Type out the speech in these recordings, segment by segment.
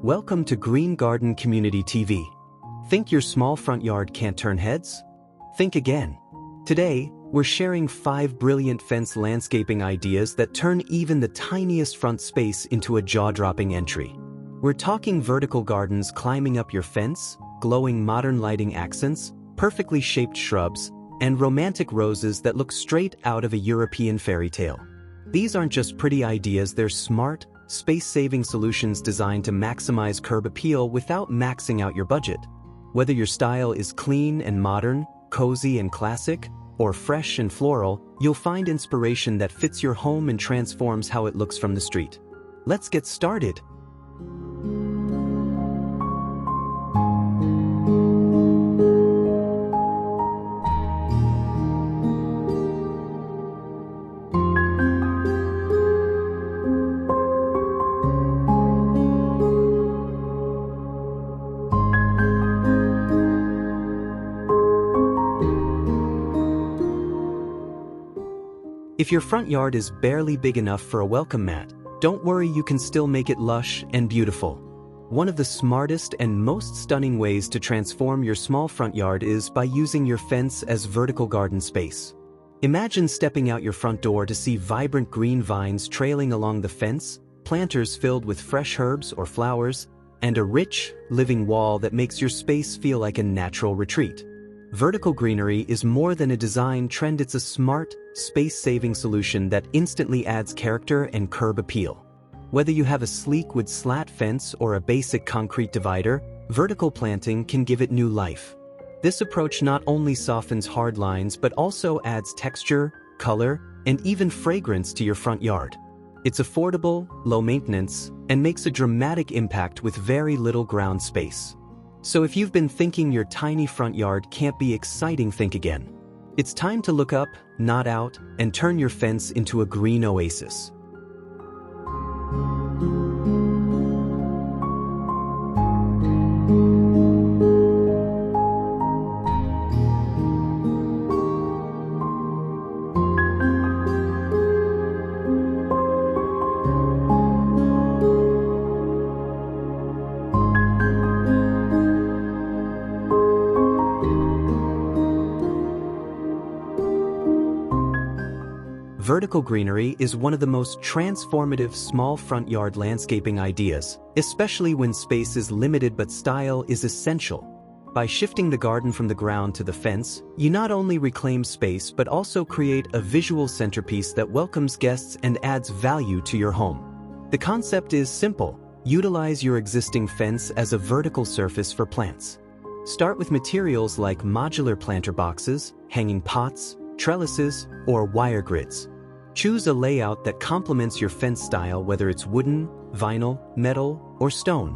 Welcome to Green Garden Community TV. Think your small front yard can't turn heads? Think again. Today, we're sharing 5 brilliant fence landscaping ideas that turn even the tiniest front space into a jaw-dropping entry. We're talking vertical gardens climbing up your fence, glowing modern lighting accents, perfectly shaped shrubs, and romantic roses that look straight out of a European fairy tale. These aren't just pretty ideas, they're smart, space-saving solutions designed to maximize curb appeal without maxing out your budget. Whether your style is clean and modern, cozy and classic, or fresh and floral, you'll find inspiration that fits your home and transforms how it looks from the street. Let's get started. If your front yard is barely big enough for a welcome mat, don't worry, you can still make it lush and beautiful. One of the smartest and most stunning ways to transform your small front yard is by using your fence as vertical garden space. Imagine stepping out your front door to see vibrant green vines trailing along the fence, planters filled with fresh herbs or flowers, and a rich, living wall that makes your space feel like a natural retreat. Vertical greenery is more than a design trend, it's a smart, space-saving solution that instantly adds character and curb appeal. Whether you have a sleek wood slat fence or a basic concrete divider, vertical planting can give it new life. This approach not only softens hard lines but also adds texture, color, and even fragrance to your front yard. It's affordable, low maintenance, and makes a dramatic impact with very little ground space. So if you've been thinking your tiny front yard can't be exciting, think again. It's time to look up, not out, and turn your fence into a green oasis. Vertical greenery is one of the most transformative small front yard landscaping ideas, especially when space is limited but style is essential. By shifting the garden from the ground to the fence, you not only reclaim space but also create a visual centerpiece that welcomes guests and adds value to your home. The concept is simple: utilize your existing fence as a vertical surface for plants. Start with materials like modular planter boxes, hanging pots, trellises, or wire grids. Choose a layout that complements your fence style, whether it's wooden, vinyl, metal, or stone.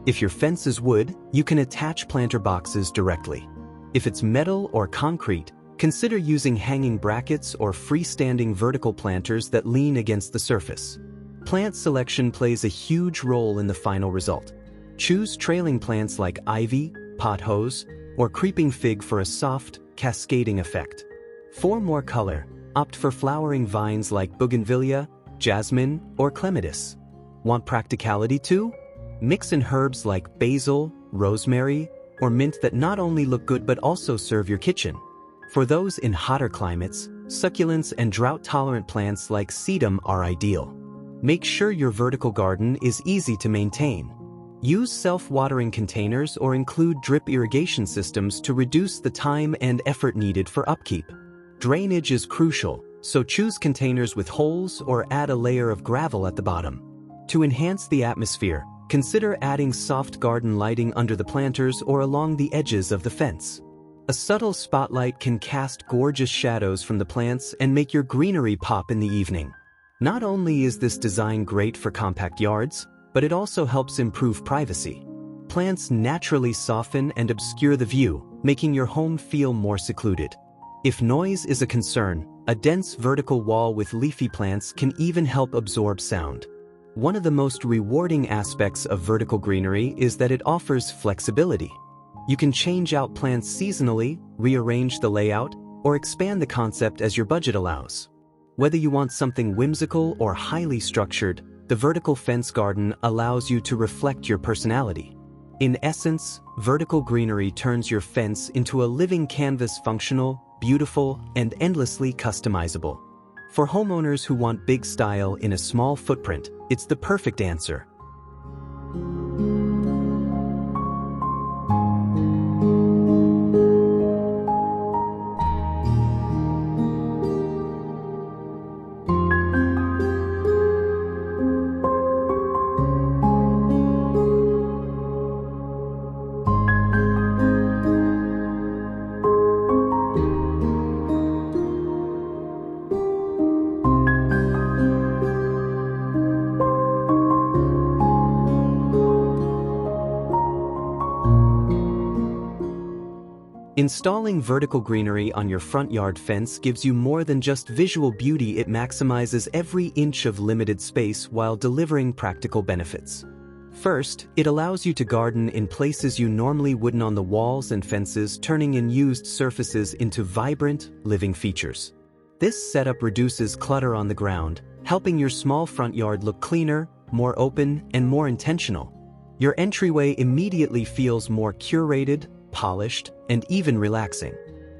If your fence is wood, you can attach planter boxes directly. If it's metal or concrete, consider using hanging brackets or freestanding vertical planters that lean against the surface. Plant selection plays a huge role in the final result. Choose trailing plants like ivy, pothose, or creeping fig for a soft, cascading effect. For more color, opt for flowering vines like bougainvillea, jasmine, or clematis. Want practicality too? Mix in herbs like basil, rosemary, or mint that not only look good but also serve your kitchen. For those in hotter climates, succulents and drought-tolerant plants like sedum are ideal. Make sure your vertical garden is easy to maintain. Use self-watering containers or include drip irrigation systems to reduce the time and effort needed for upkeep. Drainage is crucial, so choose containers with holes or add a layer of gravel at the bottom. To enhance the atmosphere, consider adding soft garden lighting under the planters or along the edges of the fence. A subtle spotlight can cast gorgeous shadows from the plants and make your greenery pop in the evening. Not only is this design great for compact yards, but it also helps improve privacy. Plants naturally soften and obscure the view, making your home feel more secluded. If noise is a concern, a dense vertical wall with leafy plants can even help absorb sound. One of the most rewarding aspects of vertical greenery is that it offers flexibility. You can change out plants seasonally, rearrange the layout, or expand the concept as your budget allows. Whether you want something whimsical or highly structured, the vertical fence garden allows you to reflect your personality. In essence, vertical greenery turns your fence into a living canvas, functional, beautiful, and endlessly customizable. For homeowners who want big style in a small footprint, it's the perfect answer. Installing vertical greenery on your front yard fence gives you more than just visual beauty. It maximizes every inch of limited space while delivering practical benefits. First, it allows you to garden in places you normally wouldn't on the walls and fences, turning unused surfaces into vibrant, living features. This setup reduces clutter on the ground, helping your small front yard look cleaner, more open, and more intentional. Your entryway immediately feels more curated, polished, and even relaxing.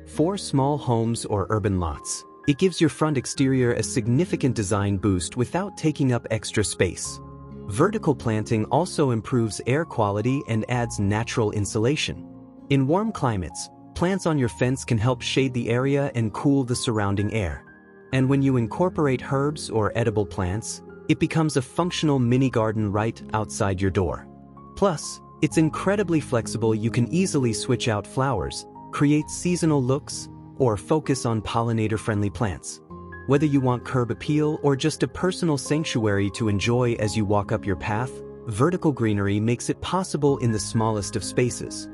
For small homes or urban lots, it gives your front exterior a significant design boost without taking up extra space. Vertical planting also improves air quality and adds natural insulation. In warm climates, plants on your fence can help shade the area and cool the surrounding air. And when you incorporate herbs or edible plants, it becomes a functional mini garden right outside your door. Plus, it's incredibly flexible. You can easily switch out flowers, create seasonal looks, or focus on pollinator-friendly plants. Whether you want curb appeal or just a personal sanctuary to enjoy as you walk up your path, vertical greenery makes it possible in the smallest of spaces.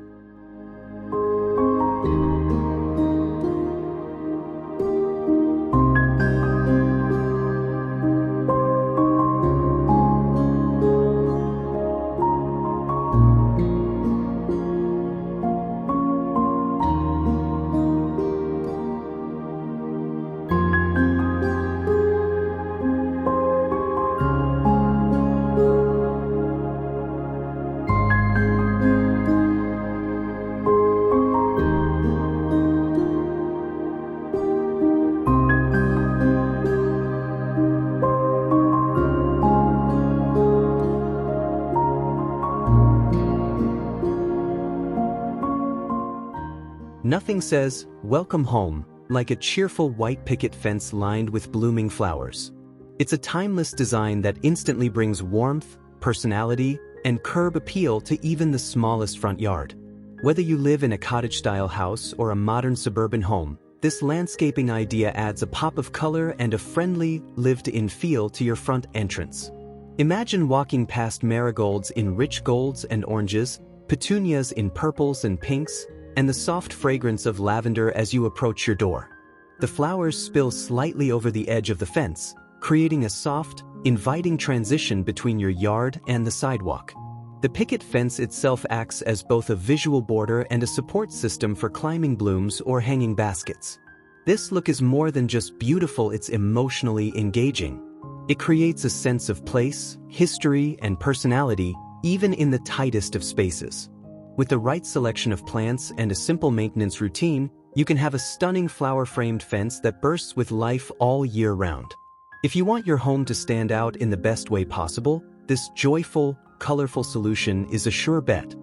Nothing says, "Welcome home," like a cheerful white picket fence lined with blooming flowers. It's a timeless design that instantly brings warmth, personality, and curb appeal to even the smallest front yard. Whether you live in a cottage-style house or a modern suburban home, this landscaping idea adds a pop of color and a friendly, lived-in feel to your front entrance. Imagine walking past marigolds in rich golds and oranges, petunias in purples and pinks, and the soft fragrance of lavender as you approach your door. The flowers spill slightly over the edge of the fence, creating a soft, inviting transition between your yard and the sidewalk. The picket fence itself acts as both a visual border and a support system for climbing blooms or hanging baskets. This look is more than just beautiful, it's emotionally engaging. It creates a sense of place, history, and personality, even in the tightest of spaces. With the right selection of plants and a simple maintenance routine, you can have a stunning flower-framed fence that bursts with life all year round. If you want your home to stand out in the best way possible, this joyful, colorful solution is a sure bet.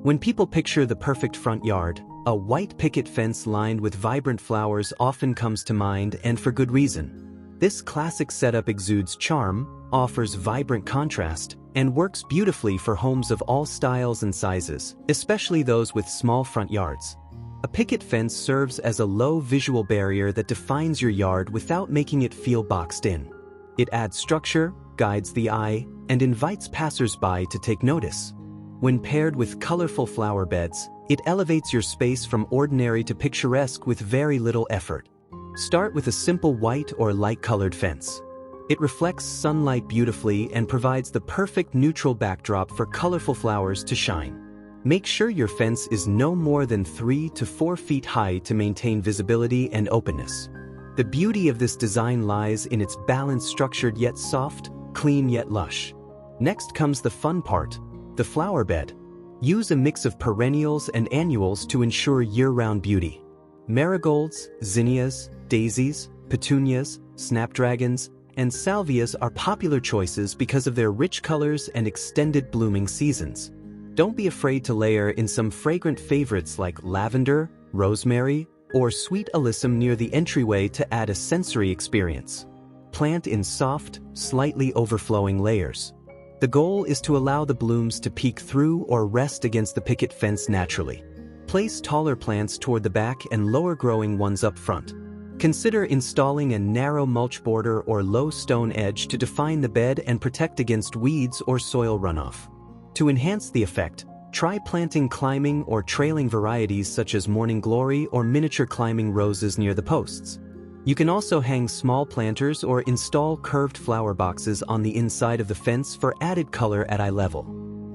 When people picture the perfect front yard, a white picket fence lined with vibrant flowers often comes to mind, and for good reason. This classic setup exudes charm, offers vibrant contrast, and works beautifully for homes of all styles and sizes, especially those with small front yards. A picket fence serves as a low visual barrier that defines your yard without making it feel boxed in. It adds structure, guides the eye, and invites passers-by to take notice. When paired with colorful flower beds, it elevates your space from ordinary to picturesque with very little effort. Start with a simple white or light-colored fence. It reflects sunlight beautifully and provides the perfect neutral backdrop for colorful flowers to shine. Make sure your fence is no more than 3 to 4 feet high to maintain visibility and openness. The beauty of this design lies in its balanced, structured yet soft, clean yet lush. Next comes the fun part, the flower bed. Use a mix of perennials and annuals to ensure year-round beauty. Marigolds, zinnias, daisies, petunias, snapdragons, and salvias are popular choices because of their rich colors and extended blooming seasons. Don't be afraid to layer in some fragrant favorites like lavender, rosemary, or sweet alyssum near the entryway to add a sensory experience. Plant in soft, slightly overflowing layers. The goal is to allow the blooms to peek through or rest against the picket fence naturally. Place taller plants toward the back and lower-growing ones up front. Consider installing a narrow mulch border or low stone edge to define the bed and protect against weeds or soil runoff. To enhance the effect, try planting climbing or trailing varieties such as morning glory or miniature climbing roses near the posts. You can also hang small planters or install curved flower boxes on the inside of the fence for added color at eye level.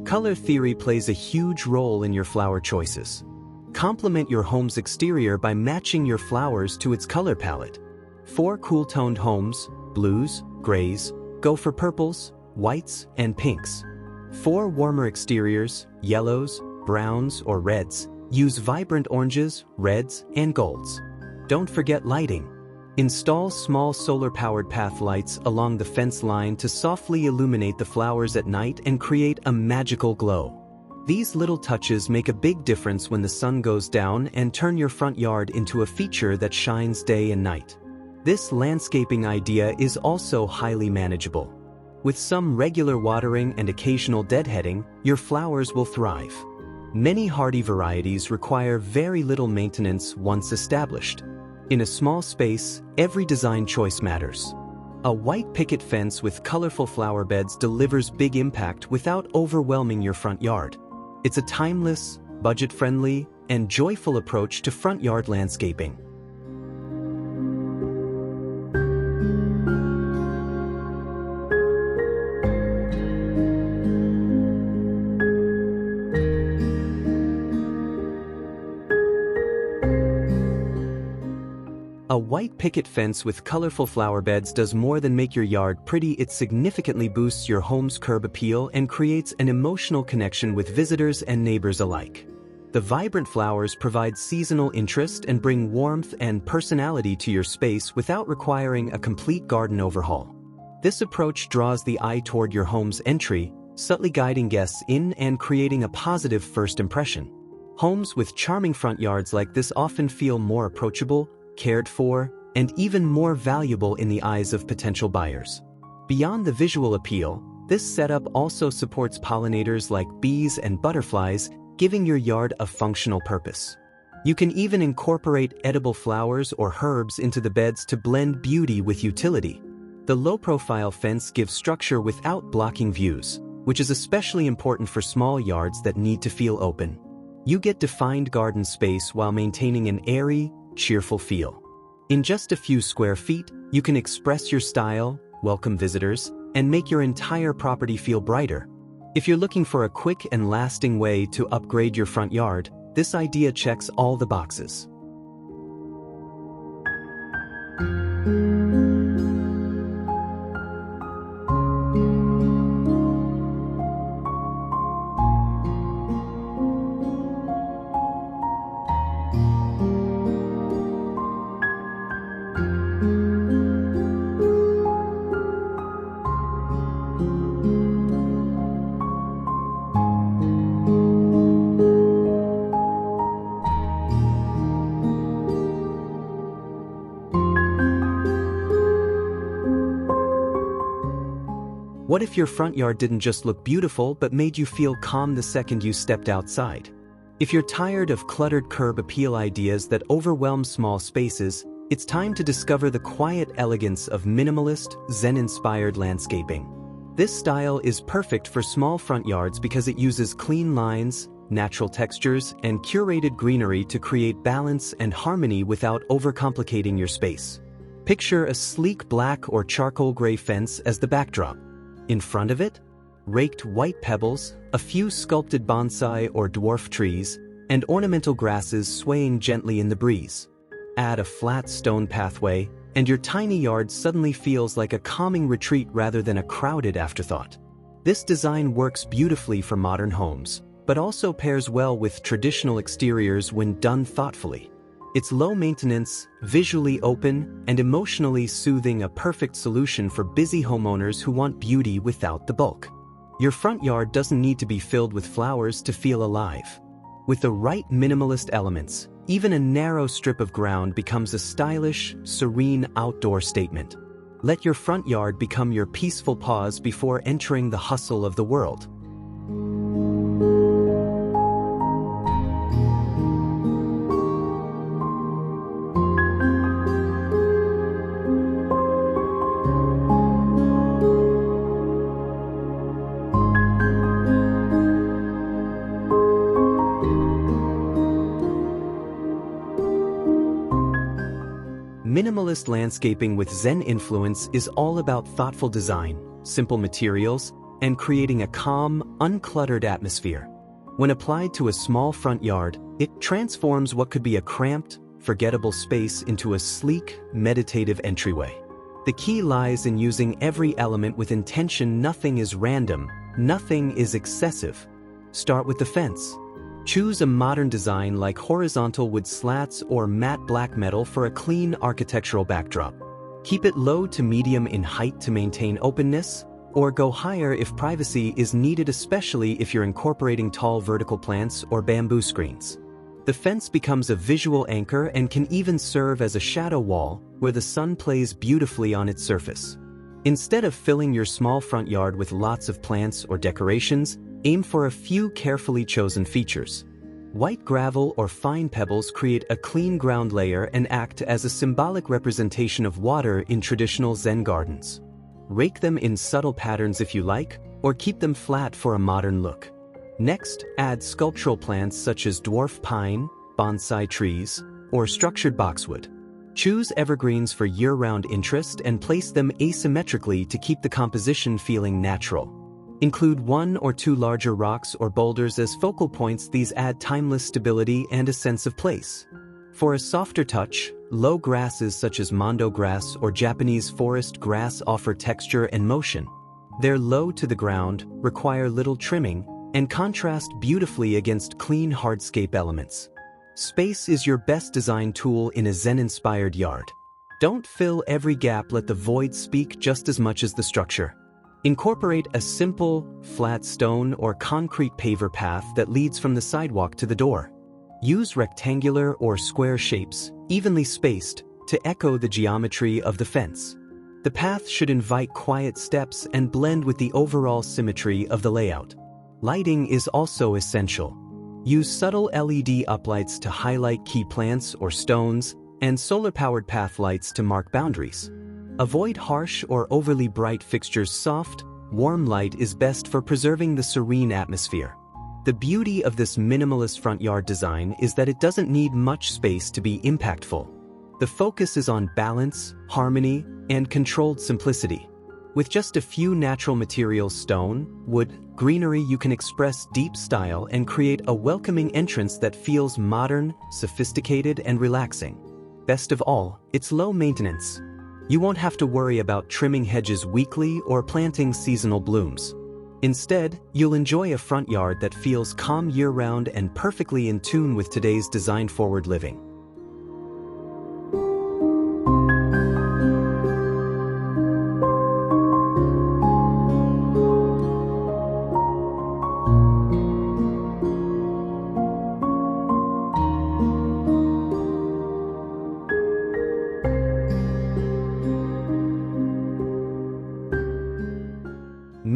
Color theory plays a huge role in your flower choices. Complement your home's exterior by matching your flowers to its color palette. 4 cool-toned homes, blues, grays, go for purples, whites, and pinks. 4 warmer exteriors, yellows, browns, or reds, use vibrant oranges, reds, and golds. Don't forget lighting. Install small solar-powered path lights along the fence line to softly illuminate the flowers at night and create a magical glow. These little touches make a big difference when the sun goes down and turn your front yard into a feature that shines day and night. This landscaping idea is also highly manageable. With some regular watering and occasional deadheading, your flowers will thrive. Many hardy varieties require very little maintenance once established. In a small space, every design choice matters. A white picket fence with colorful flower beds delivers big impact without overwhelming your front yard. It's a timeless, budget-friendly, and joyful approach to front yard landscaping. A white picket fence with colorful flower beds does more than make your yard pretty. It significantly boosts your home's curb appeal and creates an emotional connection with visitors and neighbors alike. The vibrant flowers provide seasonal interest and bring warmth and personality to your space without requiring a complete garden overhaul. This approach draws the eye toward your home's entry, subtly guiding guests in and creating a positive first impression. Homes with charming front yards like this often feel more approachable, cared for, and even more valuable in the eyes of potential buyers. Beyond the visual appeal, this setup also supports pollinators like bees and butterflies, giving your yard a functional purpose. You can even incorporate edible flowers or herbs into the beds to blend beauty with utility. The low-profile fence gives structure without blocking views, which is especially important for small yards that need to feel open. You get defined garden space while maintaining an airy, cheerful feel. In just a few square feet, you can express your style, welcome visitors, and make your entire property feel brighter. If you're looking for a quick and lasting way to upgrade your front yard, this idea checks all the boxes. What if your front yard didn't just look beautiful but made you feel calm the second you stepped outside? If you're tired of cluttered curb appeal ideas that overwhelm small spaces, it's time to discover the quiet elegance of minimalist, Zen-inspired landscaping. This style is perfect for small front yards because it uses clean lines, natural textures, and curated greenery to create balance and harmony without overcomplicating your space. Picture a sleek black or charcoal gray fence as the backdrop. In front of it, raked white pebbles, a few sculpted bonsai or dwarf trees, and ornamental grasses swaying gently in the breeze. Add a flat stone pathway, and your tiny yard suddenly feels like a calming retreat rather than a crowded afterthought. This design works beautifully for modern homes, but also pairs well with traditional exteriors when done thoughtfully. It's low maintenance, visually open, and emotionally soothing, a perfect solution for busy homeowners who want beauty without the bulk. Your front yard doesn't need to be filled with flowers to feel alive. With the right minimalist elements, even a narrow strip of ground becomes a stylish, serene outdoor statement. Let your front yard become your peaceful pause before entering the hustle of the world. Minimalist landscaping with Zen influence is all about thoughtful design, simple materials, and creating a calm, uncluttered atmosphere. When applied to a small front yard, it transforms what could be a cramped, forgettable space into a sleek, meditative entryway. The key lies in using every element with intention. Nothing is random, nothing is excessive. Start with the fence. Choose a modern design like horizontal wood slats or matte black metal for a clean architectural backdrop. Keep it low to medium in height to maintain openness, or go higher if privacy is needed, especially if you're incorporating tall vertical plants or bamboo screens. The fence becomes a visual anchor and can even serve as a shadow wall where the sun plays beautifully on its surface. Instead of filling your small front yard with lots of plants or decorations, aim for a few carefully chosen features. White gravel or fine pebbles create a clean ground layer and act as a symbolic representation of water in traditional Zen gardens. Rake them in subtle patterns if you like, or keep them flat for a modern look. Next, add sculptural plants such as dwarf pine, bonsai trees, or structured boxwood. Choose evergreens for year-round interest and place them asymmetrically to keep the composition feeling natural. Include one or two larger rocks or boulders as focal points. These add timeless stability and a sense of place. For a softer touch, low grasses such as mondo grass or Japanese forest grass offer texture and motion. They're low to the ground, require little trimming, and contrast beautifully against clean hardscape elements. Space is your best design tool in a Zen-inspired yard. Don't fill every gap, let the void speak just as much as the structure. Incorporate a simple, flat stone or concrete paver path that leads from the sidewalk to the door. Use rectangular or square shapes, evenly spaced, to echo the geometry of the fence. The path should invite quiet steps and blend with the overall symmetry of the layout. Lighting is also essential. Use subtle LED uplights to highlight key plants or stones, and solar-powered path lights to mark boundaries. Avoid harsh or overly bright fixtures. Soft, warm light is best for preserving the serene atmosphere. The beauty of this minimalist front yard design is that it doesn't need much space to be impactful. The focus is on balance, harmony, and controlled simplicity. With just a few natural materials, stone, wood, greenery, you can express deep style and create a welcoming entrance that feels modern, sophisticated, and relaxing. Best of all, it's low maintenance. You won't have to worry about trimming hedges weekly or planting seasonal blooms. Instead, you'll enjoy a front yard that feels calm year-round and perfectly in tune with today's design-forward living.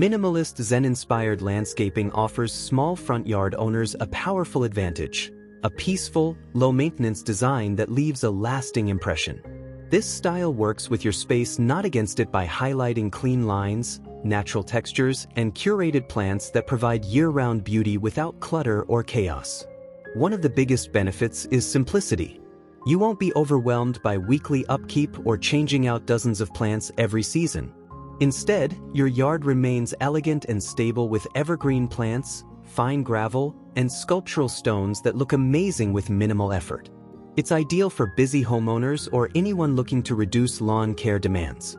Minimalist Zen-inspired landscaping offers small front yard owners a powerful advantage, a peaceful, low-maintenance design that leaves a lasting impression. This style works with your space, not against it, by highlighting clean lines, natural textures, and curated plants that provide year-round beauty without clutter or chaos. One of the biggest benefits is simplicity. You won't be overwhelmed by weekly upkeep or changing out dozens of plants every season. Instead, your yard remains elegant and stable with evergreen plants, fine gravel, and sculptural stones that look amazing with minimal effort. It's ideal for busy homeowners or anyone looking to reduce lawn care demands.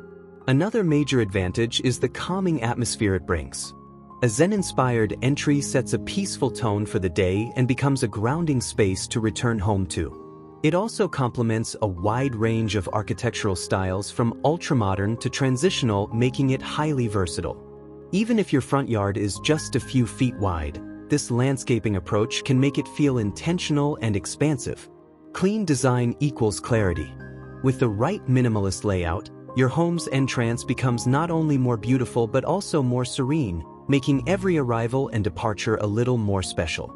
Another major advantage is the calming atmosphere it brings. A Zen-inspired entry sets a peaceful tone for the day and becomes a grounding space to return home to. It also complements a wide range of architectural styles from ultramodern to transitional, making it highly versatile. Even if your front yard is just a few feet wide, this landscaping approach can make it feel intentional and expansive. Clean design equals clarity. With the right minimalist layout, your home's entrance becomes not only more beautiful but also more serene, making every arrival and departure a little more special.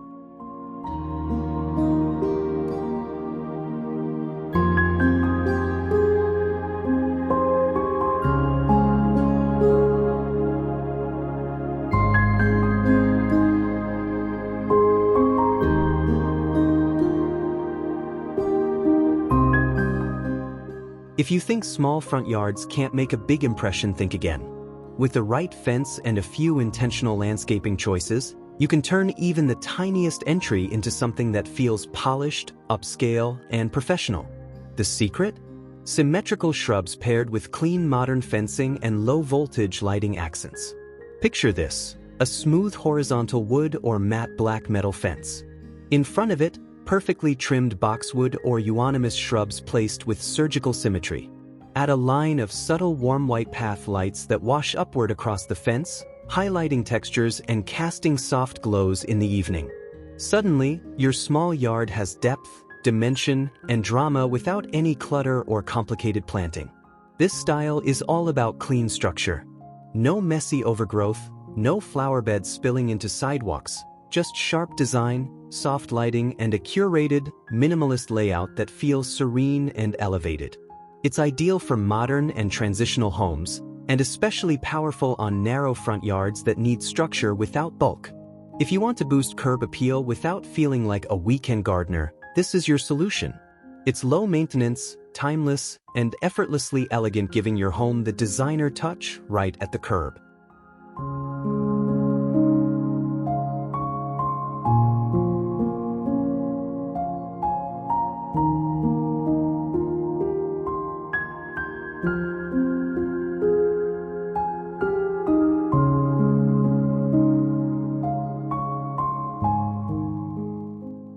If you think small front yards can't make a big impression, think again. With the right fence and a few intentional landscaping choices, you can turn even the tiniest entry into something that feels polished, upscale, and professional. The secret? Symmetrical shrubs paired with clean modern fencing and low-voltage lighting accents. Picture this: a smooth horizontal wood or matte black metal fence. In front of it, perfectly trimmed boxwood or euonymus shrubs placed with surgical symmetry. Add a line of subtle warm white path lights that wash upward across the fence, highlighting textures and casting soft glows in the evening. Suddenly, your small yard has depth, dimension, and drama without any clutter or complicated planting. This style is all about clean structure. No messy overgrowth, no flower beds spilling into sidewalks, just sharp design, soft lighting, and a curated, minimalist layout that feels serene and elevated. It's ideal for modern and transitional homes, and especially powerful on narrow front yards that need structure without bulk. If you want to boost curb appeal without feeling like a weekend gardener, this is your solution. It's low maintenance, timeless, and effortlessly elegant, giving your home the designer touch right at the curb.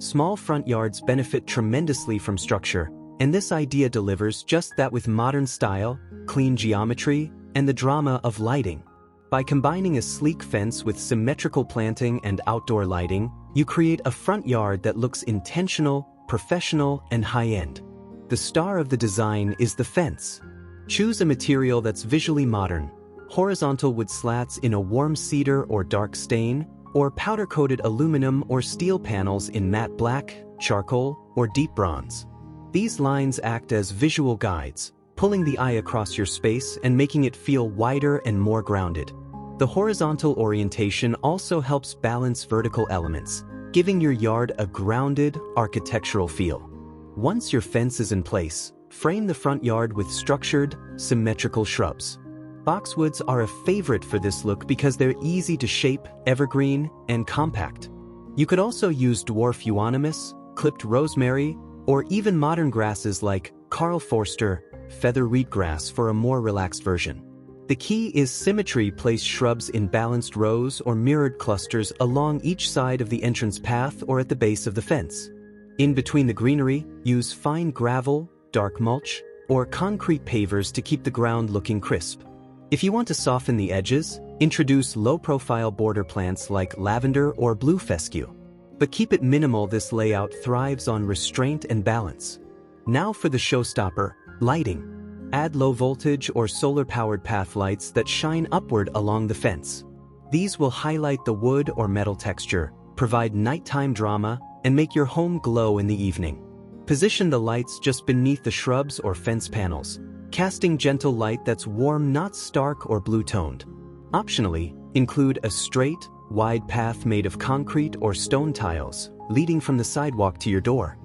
Small front yards benefit tremendously from structure, and this idea delivers just that with modern style, clean geometry, and the drama of lighting. By combining a sleek fence with symmetrical planting and outdoor lighting, you create a front yard that looks intentional, professional, and high-end. The star of the design is the fence. Choose a material that's visually modern: horizontal wood slats in a warm cedar or dark stain, or powder-coated aluminum or steel panels in matte black, charcoal, or deep bronze. These lines act as visual guides, pulling the eye across your space and making it feel wider and more grounded. The horizontal orientation also helps balance vertical elements, giving your yard a grounded, architectural feel. Once your fence is in place, frame the front yard with structured, symmetrical shrubs. Boxwoods are a favorite for this look because they're easy to shape, evergreen, and compact. You could also use dwarf euonymus, clipped rosemary, or even modern grasses like Karl Forster, feather wheatgrass for a more relaxed version. The key is symmetry. Place shrubs in balanced rows or mirrored clusters along each side of the entrance path or at the base of the fence. In between the greenery, use fine gravel, dark mulch, or concrete pavers to keep the ground looking crisp. If you want to soften the edges, introduce low-profile border plants like lavender or blue fescue. But keep it minimal. This layout thrives on restraint and balance. Now for the showstopper, lighting. Add low-voltage or solar-powered path lights that shine upward along the fence. These will highlight the wood or metal texture, provide nighttime drama, and make your home glow in the evening. Position the lights just beneath the shrubs or fence panels, casting gentle light that's warm, not stark or blue-toned. Optionally, include a straight, wide path made of concrete or stone tiles, leading from the sidewalk to your door.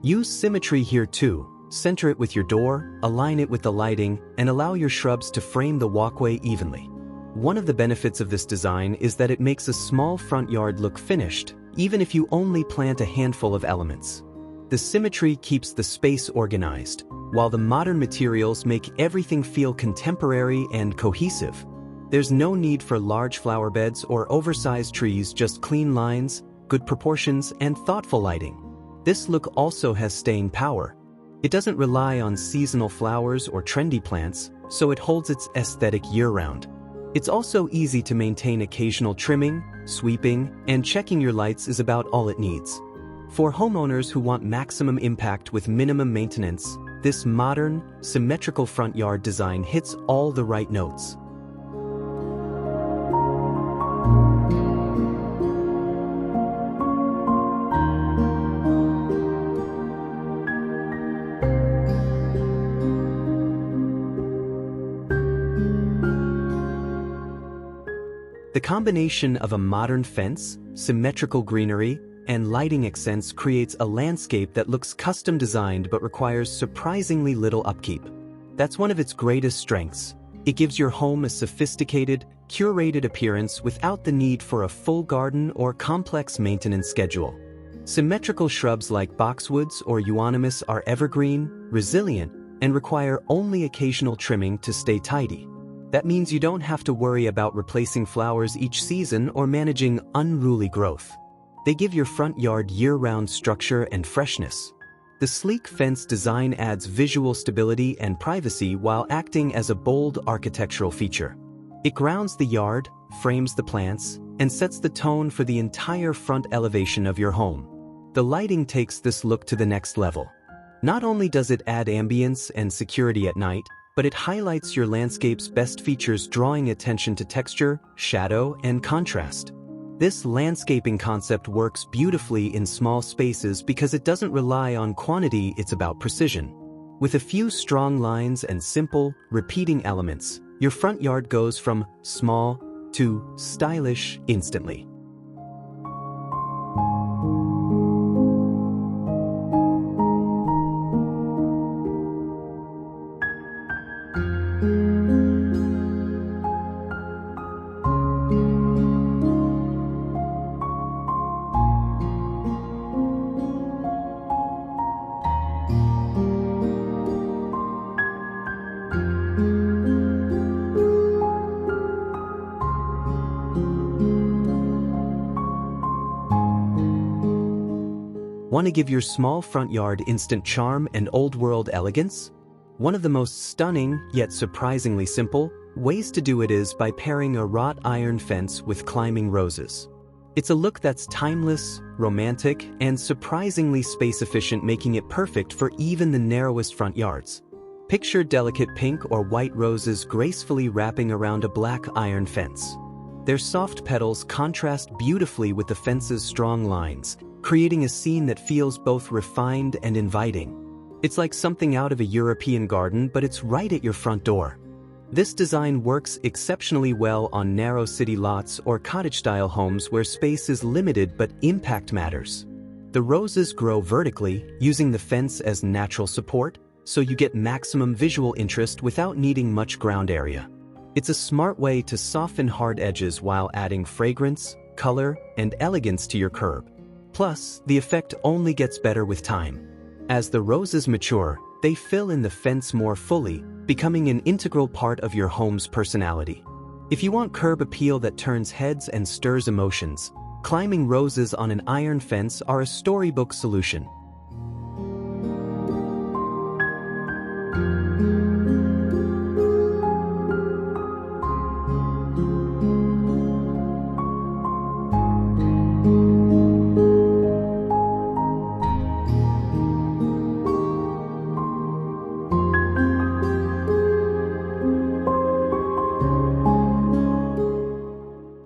Use symmetry here too. Center it with your door, align it with the lighting, and allow your shrubs to frame the walkway evenly. One of the benefits of this design is that it makes a small front yard look finished, even if you only plant a handful of elements. The symmetry keeps the space organized, while the modern materials make everything feel contemporary and cohesive. There's no need for large flower beds or oversized trees, just clean lines, good proportions, and thoughtful lighting. This look also has staying power. It doesn't rely on seasonal flowers or trendy plants, so it holds its aesthetic year-round. It's also easy to maintain. Occasional trimming, sweeping, and checking your lights is about all it needs. For homeowners who want maximum impact with minimum maintenance, this modern, symmetrical front yard design hits all the right notes. The combination of a modern fence, symmetrical greenery, and lighting accents creates a landscape that looks custom designed but requires surprisingly little upkeep. That's one of its greatest strengths. It gives your home a sophisticated, curated appearance without the need for a full garden or complex maintenance schedule. Symmetrical shrubs like boxwoods or euonymus are evergreen, resilient, and require only occasional trimming to stay tidy. That means you don't have to worry about replacing flowers each season or managing unruly growth. They give your front yard year-round structure and freshness. The sleek fence design adds visual stability and privacy while acting as a bold architectural feature. It grounds the yard, frames the plants, and sets the tone for the entire front elevation of your home. The lighting takes this look to the next level. Not only does it add ambience and security at night, but it highlights your landscape's best features, drawing attention to texture, shadow, and contrast. This landscaping concept works beautifully in small spaces because it doesn't rely on quantity, it's about precision. With a few strong lines and simple, repeating elements, your front yard goes from small to stylish instantly. Want to give your small front yard instant charm and old-world elegance? One of the most stunning, yet surprisingly simple, ways to do it is by pairing a wrought iron fence with climbing roses. It's a look that's timeless, romantic, and surprisingly space-efficient, making it perfect for even the narrowest front yards. Picture delicate pink or white roses gracefully wrapping around a black iron fence. Their soft petals contrast beautifully with the fence's strong lines, creating a scene that feels both refined and inviting. It's like something out of a European garden, but it's right at your front door. This design works exceptionally well on narrow city lots or cottage-style homes where space is limited but impact matters. The roses grow vertically, using the fence as natural support, so you get maximum visual interest without needing much ground area. It's a smart way to soften hard edges while adding fragrance, color, and elegance to your curb. Plus, the effect only gets better with time. As the roses mature, they fill in the fence more fully, becoming an integral part of your home's personality. If you want curb appeal that turns heads and stirs emotions, climbing roses on an iron fence are a storybook solution.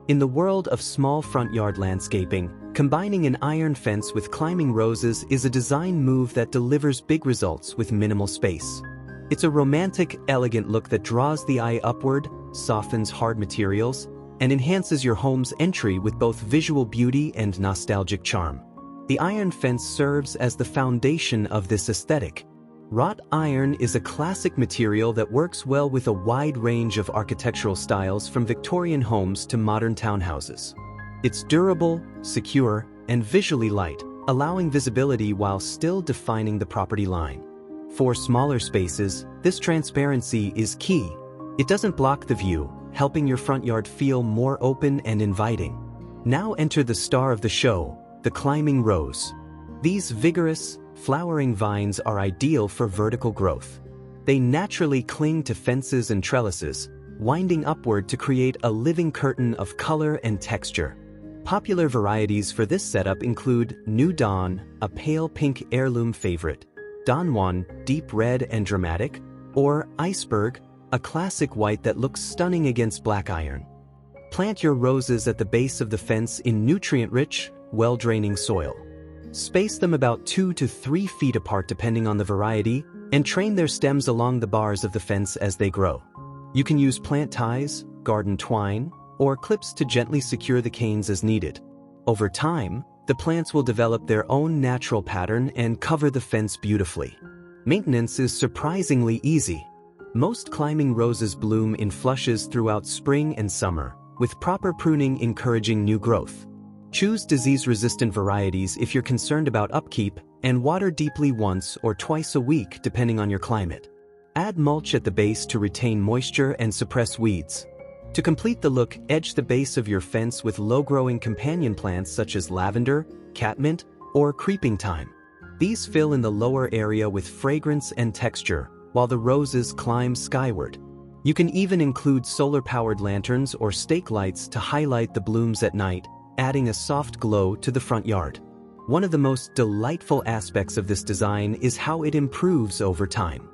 In the world of small front yard landscaping, combining an iron fence with climbing roses is a design move that delivers big results with minimal space. It's a romantic, elegant look that draws the eye upward, softens hard materials, and enhances your home's entry with both visual beauty and nostalgic charm. The iron fence serves as the foundation of this aesthetic. Wrought iron is a classic material that works well with a wide range of architectural styles from Victorian homes to modern townhouses. It's durable, secure, and visually light, allowing visibility while still defining the property line. For smaller spaces, this transparency is key. It doesn't block the view, helping your front yard feel more open and inviting. Now enter the star of the show, the climbing rose. These vigorous, flowering vines are ideal for vertical growth. They naturally cling to fences and trellises, winding upward to create a living curtain of color and texture. Popular varieties for this setup include New Dawn, a pale pink heirloom favorite, Don Juan, deep red and dramatic, or Iceberg, a classic white that looks stunning against black iron. Plant your roses at the base of the fence in nutrient-rich, well-draining soil. Space them about 2 to 3 feet apart depending on the variety, and train their stems along the bars of the fence as they grow. You can use plant ties, garden twine, or clips to gently secure the canes as needed. Over time, the plants will develop their own natural pattern and cover the fence beautifully. Maintenance is surprisingly easy. Most climbing roses bloom in flushes throughout spring and summer, with proper pruning encouraging new growth. Choose disease-resistant varieties if you're concerned about upkeep, and water deeply once or twice a week depending on your climate. Add mulch at the base to retain moisture and suppress weeds. To complete the look, edge the base of your fence with low-growing companion plants such as lavender, catmint, or creeping thyme. These fill in the lower area with fragrance and texture, while the roses climb skyward. You can even include solar-powered lanterns or stake lights to highlight the blooms at night, adding a soft glow to the front yard. One of the most delightful aspects of this design is how it improves over time.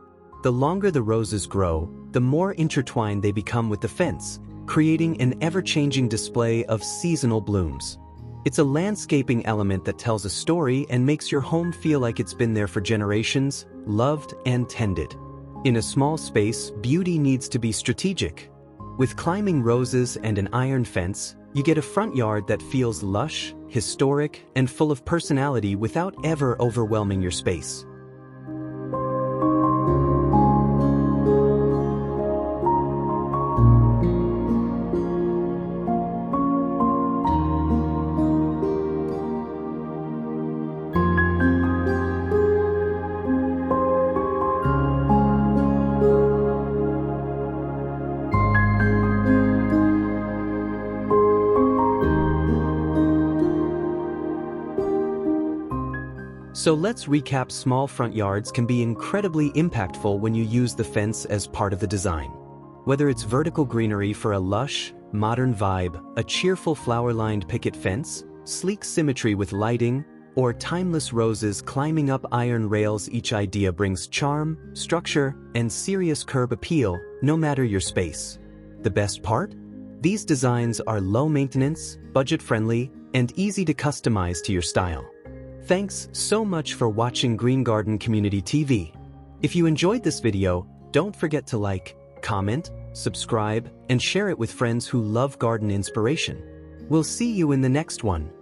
The longer the roses grow, the more intertwined they become with the fence, creating an ever-changing display of seasonal blooms. It's a landscaping element that tells a story and makes your home feel like it's been there for generations, loved and tended. In a small space, beauty needs to be strategic. With climbing roses and an iron fence, you get a front yard that feels lush, historic, and full of personality without ever overwhelming your space. So let's recap. Small front yards can be incredibly impactful when you use the fence as part of the design. Whether it's vertical greenery for a lush, modern vibe, a cheerful flower-lined picket fence, sleek symmetry with lighting, or timeless roses climbing up iron rails, each idea brings charm, structure, and serious curb appeal, no matter your space. The best part? These designs are low maintenance, budget-friendly, and easy to customize to your style. Thanks so much for watching Green Garden Community TV. If you enjoyed this video, don't forget to like, comment, subscribe, and share it with friends who love garden inspiration. We'll see you in the next one.